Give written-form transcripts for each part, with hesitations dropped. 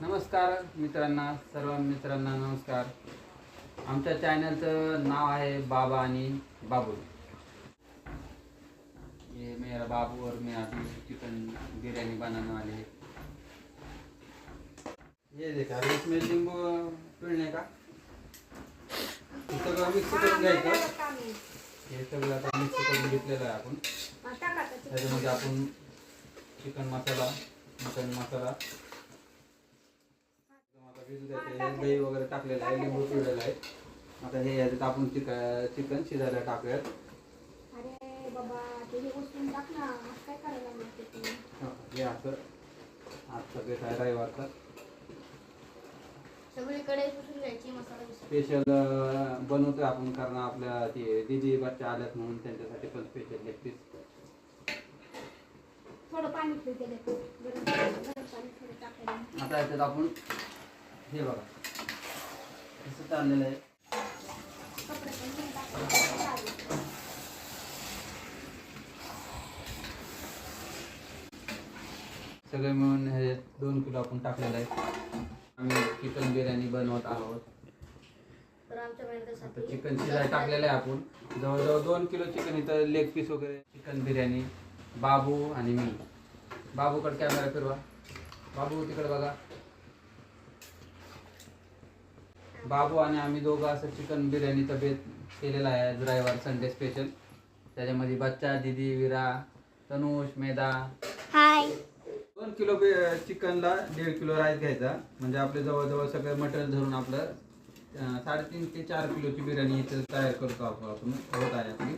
नमस्कार मित्रांना, सर्व मित्रांना नमस्कार. आमच्या चॅनलचं नाव आहे बाबा आणि बाबू. ये मेरा बाबू और मैं अभी चिकन बिरयानी बनाने वाले हैं. ये देखा, इसमें लिंबू पिळणे का, हे सगळं मिक्स करून घ्यायचं. हे सगळं आता मिक्स करून घेतलेलं आहे आपण. त्याच्यामध्ये आपण चिकन मसाला, मटन मसाला, दही वगैरे टाकलेलं आहे, लिंबू पिळलेलं आहे. आता हे याच्यात आपण चिकन शिजायला टाकूयात. अरे बाबा, ते उचलून टाक ना, काय करायला लागते. हे असं आज सगळे काय रविवारचं सगळीकडे पुसून घ्यायची मसाला स्पेशल बनवतोय आपण, कारण आपल्या ते दीदी बच्चा आल्यात म्हणून त्यांच्यासाठी पण स्पेशल लेग पीस. थोडं पाणी गरम पाणी थोडं टाकायला. आता याच्यात आपण हे बघा कसं चाललेलं आहे. सगळे मिळून हे 2 किलो आपण टाकलेलं आहे. आम्ही चिकन बिर्याणी बनवत आहोत. तर आमच्या चिकन शिजायला टाकलेलं आहे आपण. जवळजवळ 2 किलो चिकन. इथं लेग पीस वगैरे, चिकन बिर्याणी. बाबू आणि मी. बाबूकडे कॅमेरा फिरवा. बाबू तिकडे बघा. बाबू आणि आम्ही दोघं असं चिकन बिर्याणीचा बेत केलेला आहे आज रविवार संडे स्पेशल. त्याच्यामध्ये बच्चा, दीदी, विरा, तनुष, मेधा. हाय. 2 किलो चिकनला 1.5 किलो राईस घ्यायचा. म्हणजे आपले जवळजवळ सगळं मटेरियल धरून आपलं 3.5 ते 4 किलोची बिर्याणी इथं तयार करतो आपण. होत आहे आपली.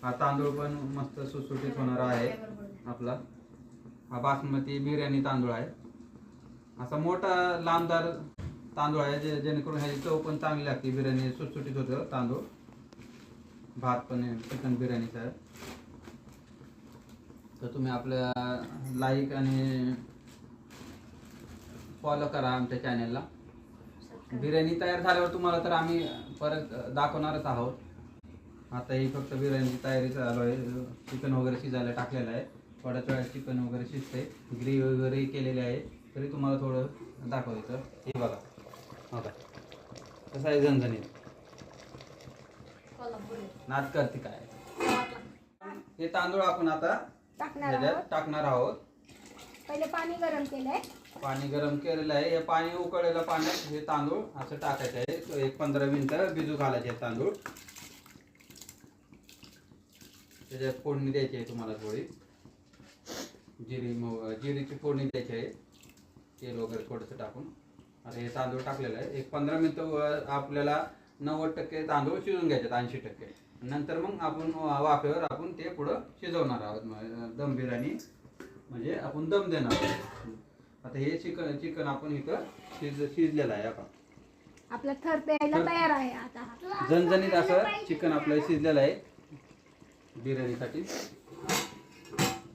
हा तांदूळ पण मस्त सुटसुटीत होणार आहे आपला. हा बासमती बिर्याणी तांदूळ आहे. असा मोठा लांबदार तांदूळ आहे, जेणेकरून ह्याची चव पण चांगली लागते. बिर्याणी सुटसुटीत होतं तांदूळ. भात पण चिकन बिर्याणीचा आहे. तर तुम्ही आपल्या लाईक आणि फॉलो करा आमच्या चॅनलला. बिर्याणी तयार झाल्यावर तुम्हाला तर आम्ही परत दाखवणारच आहोत. आता ही फक्त बिर्याणीची तयारी चालू आहे. चिकन वगैरे शिजायला टाकलेलं आहे. थोड्याच वेळात चिकन वगैरे शिजते. ग्रेव्ही वगैरे केलेली आहे. तरी तुम्हाला थोडं दाखवायचं. हे बघा बघा कसं आहे झणझणीत. नाच करते काय. हे तांदूळ आपण आता टाकणार आहोत. पहिले पाणी गरम केलंय. पाणी गरम केलेलं आहे. हे पाणी उकळलेलं पाण्यात हे तांदूळ असं टाकायचं आहे. 15 मिनिटं भिजू घालायचे तांदूळ. त्याच्यात फोडणी द्यायची आहे तुम्हाला थोडी. जिरीची फोडणी द्यायची आहे, तेल वगैरे थोडंसं टाकून. आता हे तांदूळ टाकलेलं आहे. 15 मिनिटं आपल्याला 90% तांदूळ शिजून घ्यायचे, 80%. नंतर मग आपण वाफेवर आपण ते पुढं शिजवणार आहोत. दम बिर्याणी म्हणजे आपण दम देणार आहोत. आता हे चिकन आपण इथं शिजलेलं आहे. आपला थर प्यायला तयार आहे. आता झणझणीत असं चिकन आपलं शिजलेलं आहे बिर्याणीसाठी.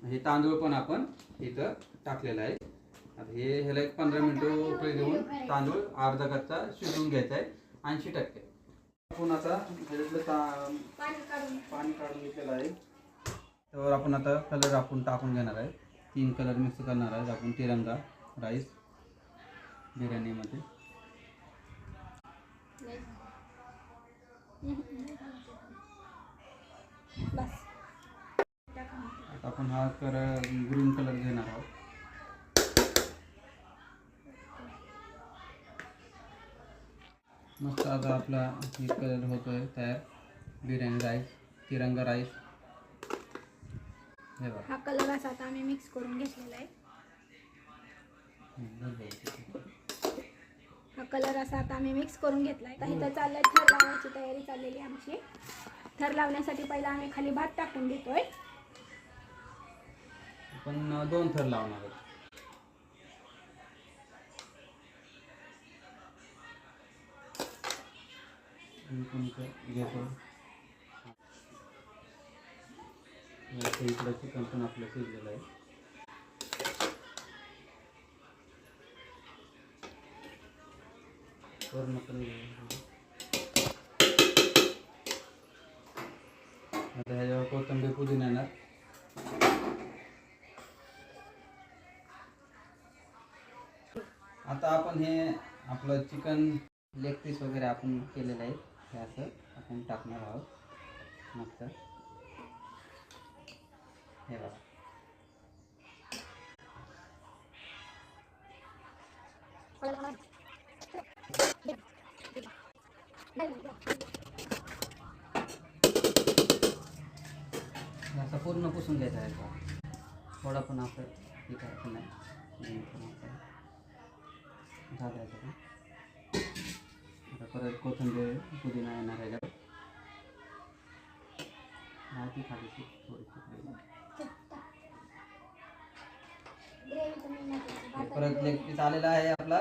हे तांदूळ पण आपण इथं टाकलेलं आहे. आता ह्याला 15 मिनिटं उकळी देऊन तांदूळ अर्धा कच्चा शिजवून घ्यायचा आहे 80%. आपण आता पाणी काढून घेतलेलं आहे. त्यावर आपण आता कलर आपण टाकून घेणार आहे. 3 कलर मिक्स करणार आहे आपण. तिरंगा राईस बिर्याणीमध्ये. आता आपण हा ग्रीन कलर घेणार आहोत. मस्त आता आपला एक कलर होतोय तयार. बिर्याणी राईस, तिरंगा राईस. हे बघा, हा कलर असा आता आम्ही मिक्स करून घेतलेला आहे. हा कलर असा आता आम्ही मिक्स करून घेतलाय. आता इथं चाललंय थर लावण्याची तयारी चाललेली आमची. थर लावण्यासाठी पहिला आम्ही खाली भात टाकून देतोय. आपण 2 थर लावणार आहोत. घेतो. इकडं चिकन पण आपलं शिजलेलं आहे. आता ह्याच्यावर कोथिंबीर पुदिना येणार. आता आपण हे आपलं चिकन लेग पीस वगैरे आपण केलेलं आहे हे असं आपण टाकणार आहोत मस्त. हे बघा असं पूर्ण पुसून घ्यायचं आहे का थोडा पण असं हे करायचं नाही झालं का. आता परत कोथिंबीर पुदिना येणार आहे भाजी खाली परत लेग पीस आलेला आहे आपला.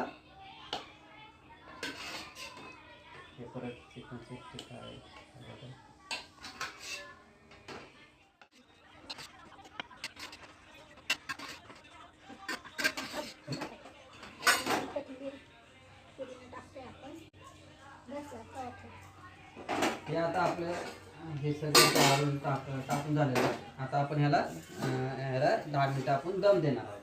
हे परत चिकन सिक्स्टी आहे हे आता आपलं हे सगळं टाकून झालेलं आहे. आता आपण ह्याला 10 मिनिटं आपण दम देणार आहोत.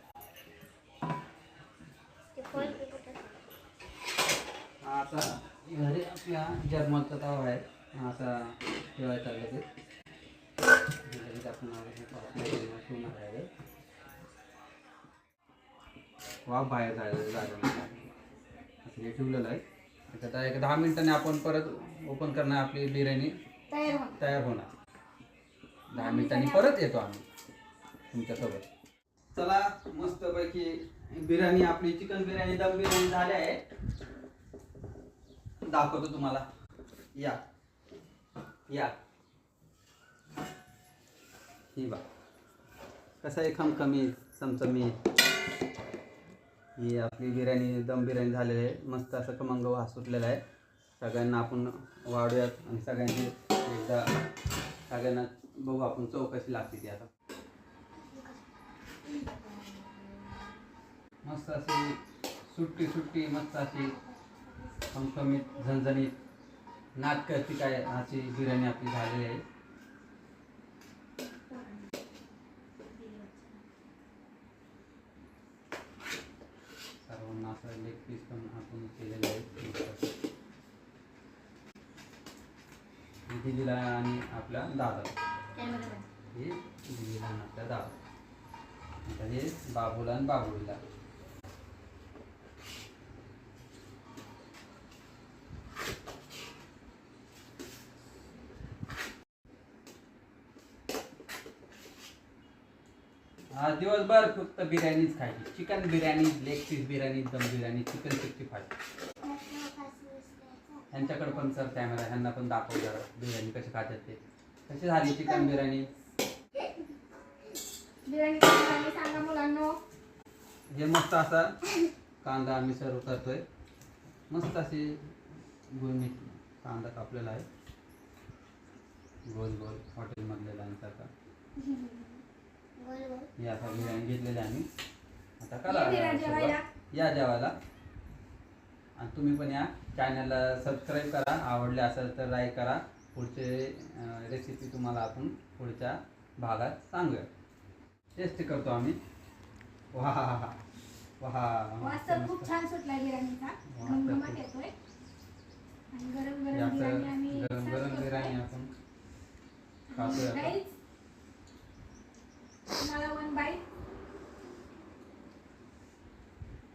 आता घरी आपल्या जर्मलचा तवा आहे असा ठेवायचा लगेच आपण ठेवणार आहे. वा बाहेर जायला हे ठेवलेलं आहे. आता एक 10 मिनिटांनी आपण परत ओपन करणार आपली बिर्याणी तयार होणार. 10 मिनिटांनी परत येतो आम्ही तुमच्यासोबत. चला मस्तपैकी बिर्याणी आपली चिकन बिर्याणी दम बिर्याणी झाली आहे. दाखवतो तुम्हाला. या या ही बा कसं आहे खमखमी चमचमीत ही आपली बिर्याणी दम बिर्याणी झालेली आहे. मस्त असं खमंग वास सुटलेला आहे. सगळ्यांना आपण वाढूयात आणि सगळ्यांची एकदा सगळ्यांना बघू आपण चव कशी लागते ती. आता मस्त अशी सुट्टी सुट्टी मस्त अशी खमखमीत झणझणीत नाट करते काय अशी बिर्याणी आपली झालेली आहे. सर्वांना असं लेग पीस पण आपण केलेलं आहे. दिदीला आणि आपल्या दादा हे दिदीला आणि आपल्या दादा आता हे बाबूला आणि बाबूला. आज दिवसभर फक्त बिर्याणीच खायची. Chicken biryani leg piece biryani dum biryani chicken 65. ह्यांच्याकडे पण सर कॅमेरा ह्यांना पण दाखव जरा बिर्याणी कशी खातात ते. कशी झाली चिकन बिर्याणी. सांगा मुलांनो. हे मस्त असा कांदा आम्ही सर्व करतोय. मस्त अशी गुळणी कांदा कापलेला आहे गोल गोल हॉटेलमधल्या लाईनसारखा. हे असा बिर्याणी घेतलेली आम्ही. आता करा या जेवायला आणि तुम्ही पण या. चॅनलला सबस्क्राईब करा. आवडले असेल तर लाईक करा. पुढचे रेसिपी तुम्हाला आपण पुढच्या भागात सांगूया. टेस्ट करतो आम्ही. वाह वास खूप छान सुटलाय बिर्याणीचा. घमघमाट येतोय आणि गरम गरम बिर्याणी आम्ही गरम बिर्याणी आपण खातोय. तुम्हाला वन बाईट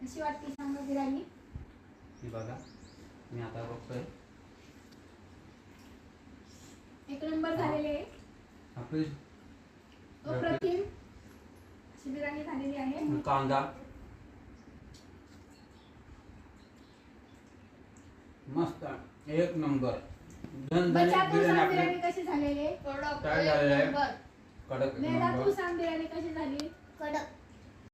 कशी वाटते सांगा बिर्याणी. ही बघा मी आता बघतोय एक नंबर झालेली आहे. आपली अप्रतिम अशी बिर्याणी झालेली आहे. कांदा मस्त एक नंबर झणझणीत बिर्याणी कशी झालेली आहे. काय झालेलं आहे कडक बिर्याणी कशी झाली. कडक